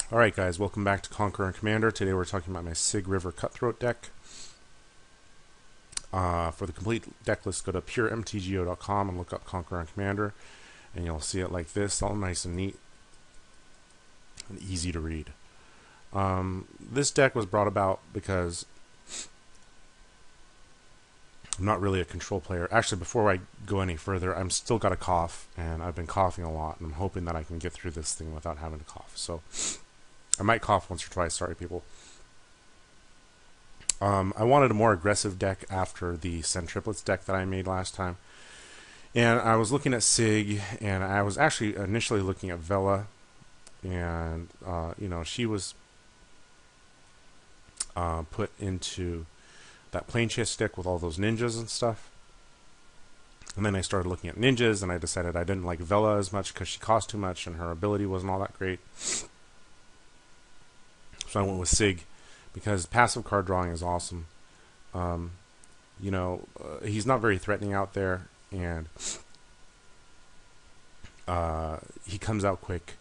Alright guys, welcome back to Conqueror and Commander. Today we're talking about my Sygg River Cutthroat deck. For the complete deck list, go to puremtgo.com and look up Conqueror and Commander, and you'll see it like this, all nice and neat and easy to read. This deck was brought about because I'm not really a control player. Actually, before I go any further, I'm still got a cough, and I've been coughing a lot, and I'm hoping that I can get through this thing without having to cough. So I might cough once or twice, sorry people. I wanted a more aggressive deck after the Centriplets deck that I made last time. And I was looking at Sygg, and I was actually initially looking at Vela. And, she was put into that plane chase deck with all those ninjas and stuff. And then I started looking at ninjas, and I decided I didn't like Vela as much because she cost too much and her ability wasn't all that great. So I went with Sygg because passive card drawing is awesome. He's not very threatening out there, and he comes out quick,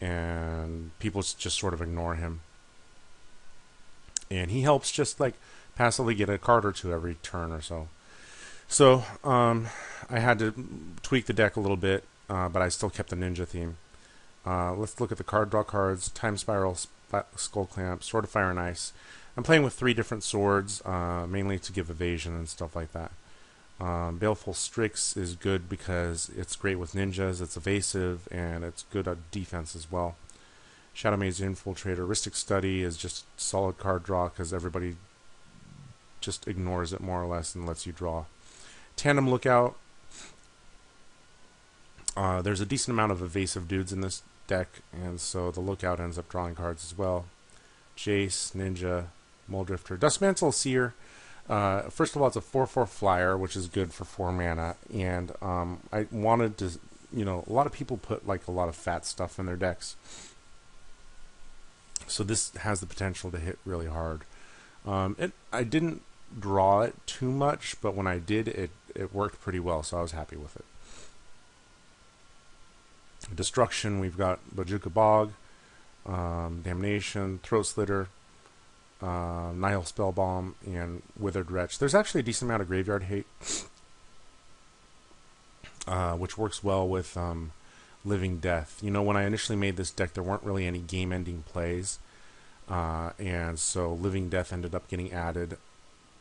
and people just sort of ignore him. And he helps just like passively get a card or two every turn or so. So I had to tweak the deck a little bit, but I still kept the ninja theme. Let's look at the card draw cards. Time Spiral, Skull Clamp, Sword of Fire and Ice. I'm playing with 3 different swords, mainly to give evasion and stuff like that. Baleful Strix is good because it's great with ninjas, it's evasive, and it's good at defense as well. Shadow Maze Infiltrator, Ristic Study is just solid card draw because everybody just ignores it more or less and lets you draw. Tandem Lookout. There's a decent amount of evasive dudes in this deck, and so the Lookout ends up drawing cards as well. Jace, Ninja, Muldrifter. Duskmantle Seer. First of all, it's a 4/4 flyer, which is good for 4 mana, and I wanted to, a lot of people put like a lot of fat stuff in their decks. So this has the potential to hit really hard. I didn't draw it too much, but when I did, it worked pretty well, so I was happy with it. Destruction, we've got Bojuka Bog, Damnation, Throat Slitter, Nihil Spellbomb, and Withered Wretch. There's actually a decent amount of graveyard hate, which works well with Living Death. When I initially made this deck, there weren't really any game-ending plays, and so Living Death ended up getting added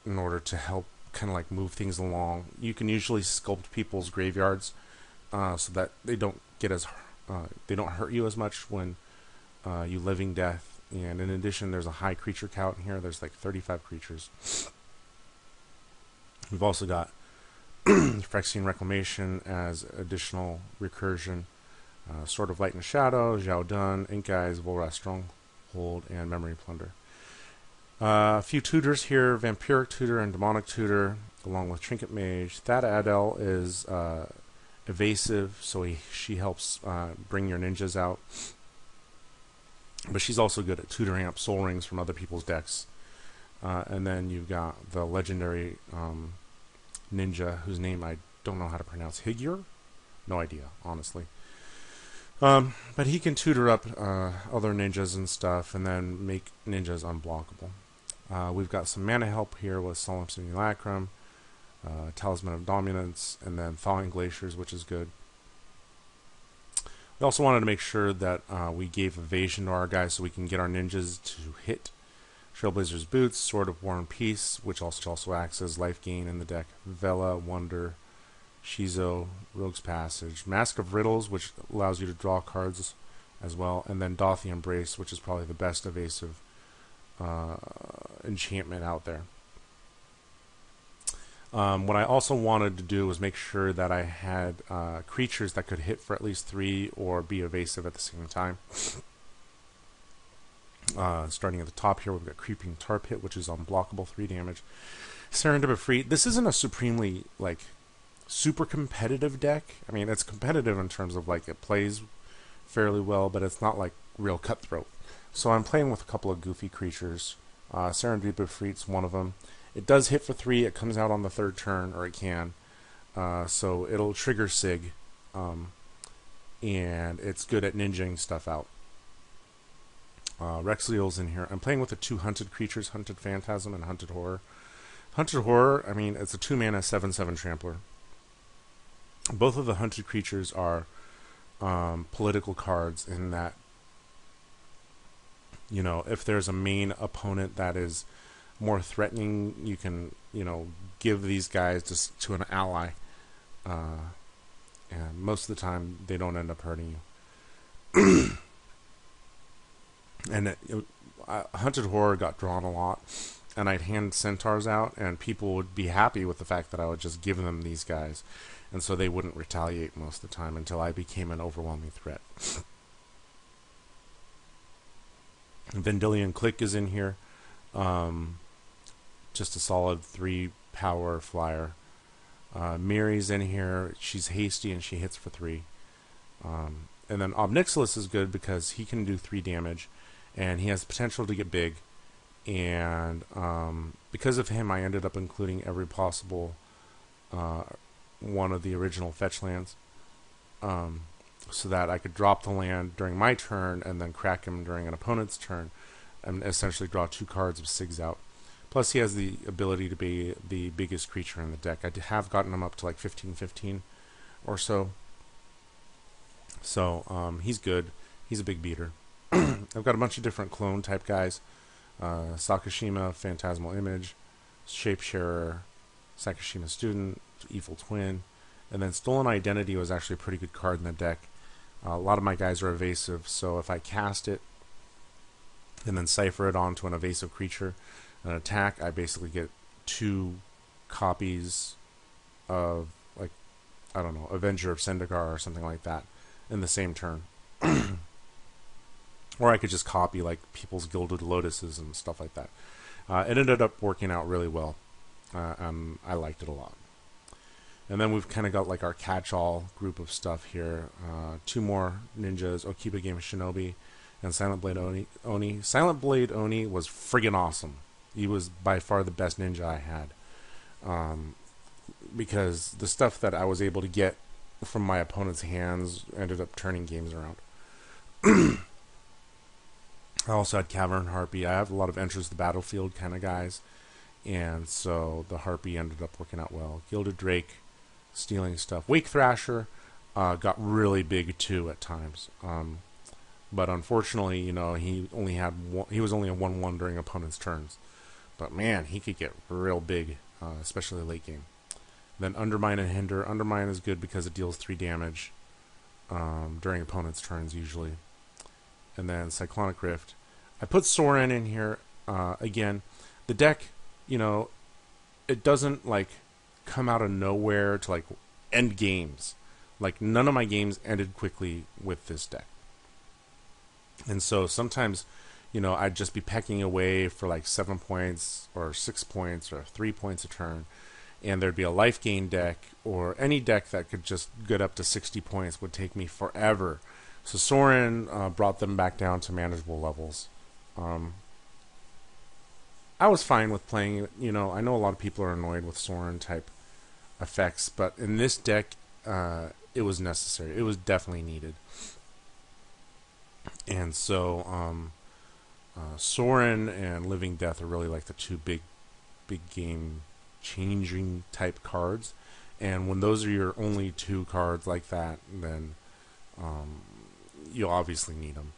in order to help kind of like move things along. You can usually sculpt people's graveyards so that they don't get they don't hurt you as much when you Living Death. And in addition, there's a high creature count in here. There's like 35 creatures. We've also got Phyrexian Reclamation as additional recursion. Sword of Light and Shadow, Zhao Dun, Ink Eyes, Volrath Stronghold, and Memory Plunder. A few tutors here, Vampiric Tutor and Demonic Tutor, along with Trinket Mage. Thad Adel is evasive, so she helps bring your ninjas out. But she's also good at tutoring up soul rings from other people's decks. And then you've got the legendary ninja, whose name I don't know how to pronounce. Higure? No idea, honestly. But he can tutor up other ninjas and stuff, and then make ninjas unblockable. We've got some mana help here with Solemn Simulacrum, Talisman of Dominance, and then Thawing Glaciers, which is good. We also wanted to make sure that we gave evasion to our guys so we can get our ninjas to hit. Trailblazer's Boots, Sword of War and Peace, which also acts as life gain in the deck. Vela, Wonder, Shizo, Rogue's Passage, Mask of Riddles, which allows you to draw cards as well, and then Dothi Embrace, which is probably the best evasive enchantment out there. What I also wanted to do was make sure that I had creatures that could hit for at least 3 or be evasive at the same time. Starting at the top here, we've got Creeping Tar Pit, which is unblockable, 3 damage. Serendipity. This isn't a supremely super competitive deck. I mean, it's competitive in terms of it plays fairly well, but it's not like real Cutthroat. So I'm playing with a couple of goofy creatures. Serendipito's one of them. It does hit for 3. It comes out on the 3rd turn, or it can. So it'll trigger Sygg, and it's good at ninjaing stuff out. Rexleal's in here. I'm playing with the 2 hunted creatures, Hunted Phantasm and Hunted Horror. Hunted Horror, I mean, it's a 2-mana 7/7 trampler. Both of the hunted creatures are political cards in that, you know, if there's a main opponent that is more threatening, you can, you know, give these guys to an ally. And most of the time, they don't end up hurting you. And Hunted Horror got drawn a lot, and I'd hand centaurs out, and people would be happy with the fact that I would just give them these guys, and so they wouldn't retaliate most of the time until I became an overwhelming threat. Vendilion Click is in here, just a solid 3 power flyer. Miri's in here. She's hasty and she hits for 3. And then Obnixilis is good because he can do 3 damage, and he has the potential to get big. And because of him, I ended up including every possible one of the original fetch lands, so that I could drop the land during my turn and then crack him during an opponent's turn, and essentially draw 2 cards of Syggs out. Plus, he has the ability to be the biggest creature in the deck. I have gotten him up to like 15/15 or so. So he's good. He's a big beater. I've got a bunch of different clone type guys. Sakashima, Phantasmal Image, Shapesharer, Sakashima Student, Evil Twin, and then Stolen Identity was actually a pretty good card in the deck. A lot of my guys are evasive, so if I cast it and then cipher it onto an evasive creature, an attack, I basically get 2 copies of, like, I don't know, Avenger of Zendikar or something like that in the same turn. Or I could just copy, like, People's Gilded Lotuses and stuff like that. It ended up working out really well. I liked it a lot. And then we've kind of got, like, our catch-all group of stuff here. 2 more ninjas, Okiba Game Shinobi and Silent Blade Oni. Silent Blade Oni was friggin' awesome. He was by far the best ninja I had. Because the stuff that I was able to get from my opponent's hands ended up turning games around. I also had Cavern Harpy. I have a lot of Enters the Battlefield kind of guys, and so the Harpy ended up working out well. Gilded Drake, stealing stuff. Wake Thrasher got really big too at times, but unfortunately, you know, he was only a 1/1 during opponent's turns. But man, he could get real big, especially late game. Then Undermine and Hinder. Undermine is good because it deals 3 damage during opponent's turns usually. And then Cyclonic Rift. I put Sorin in here. Again, the deck, you know, it doesn't like come out of nowhere to like end games. Like none of my games ended quickly with this deck. And so sometimes, you know, I'd just be pecking away for like 7 points or 6 points or 3 points a turn. And there'd be a life gain deck or any deck that could just get up to 60 points would take me forever. So Sorin brought them back down to manageable levels. I was fine with playing it. You know, I know a lot of people are annoyed with Sorin type effects, but in this deck, it was necessary. It was definitely needed. And so Sorin and Living Death are really like the 2 big game changing type cards. And when those are your only 2 cards like that, then you'll obviously need them.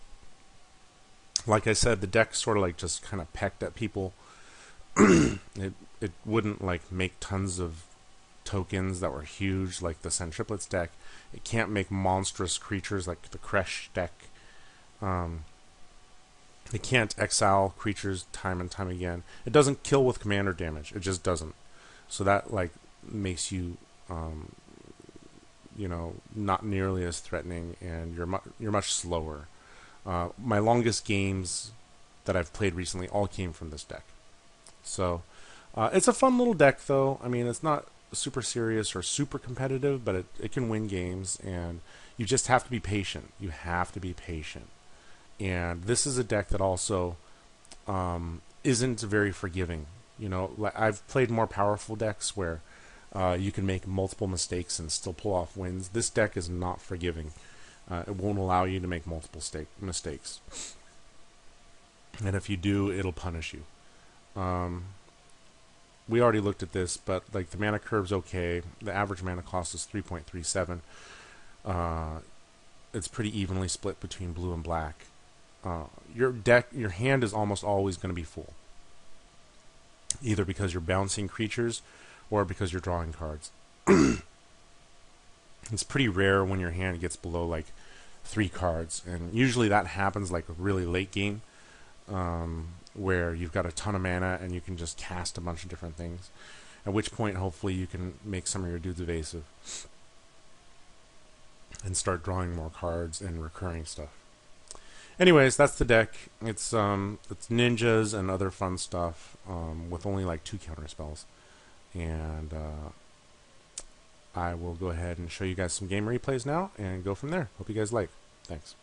Like I said, the deck sort of like just kind of pecked at people. It wouldn't like make tons of tokens that were huge like the Centriplets deck. It can't make monstrous creatures like the Kresh deck. It can't exile creatures time and time again. It doesn't kill with commander damage. It just doesn't. So that like makes you you know, not nearly as threatening, and you're much slower. My longest games that I've played recently all came from this deck. So it's a fun little deck, though. I mean, it's not super serious or super competitive, but it can win games, and you just have to be patient. You have to be patient. And this is a deck that also isn't very forgiving. You know, I've played more powerful decks where you can make multiple mistakes and still pull off wins. This deck is not forgiving. It won't allow you to make multiple mistakes. and if you do, it'll punish you. We already looked at this, but like the mana curve's okay. The average mana cost is 3.37. It's pretty evenly split between blue and black. Your hand is almost always going to be full, either because you're bouncing creatures or because you're drawing cards. It's pretty rare when your hand gets below like 3 cards, and usually that happens like really late game, where you've got a ton of mana and you can just cast a bunch of different things, at which point hopefully you can make some of your dudes evasive and start drawing more cards and recurring stuff. Anyways, that's the deck. It's ninjas and other fun stuff, with only like 2 counter spells. And I will go ahead and show you guys some game replays now and go from there. Hope you guys like. Thanks.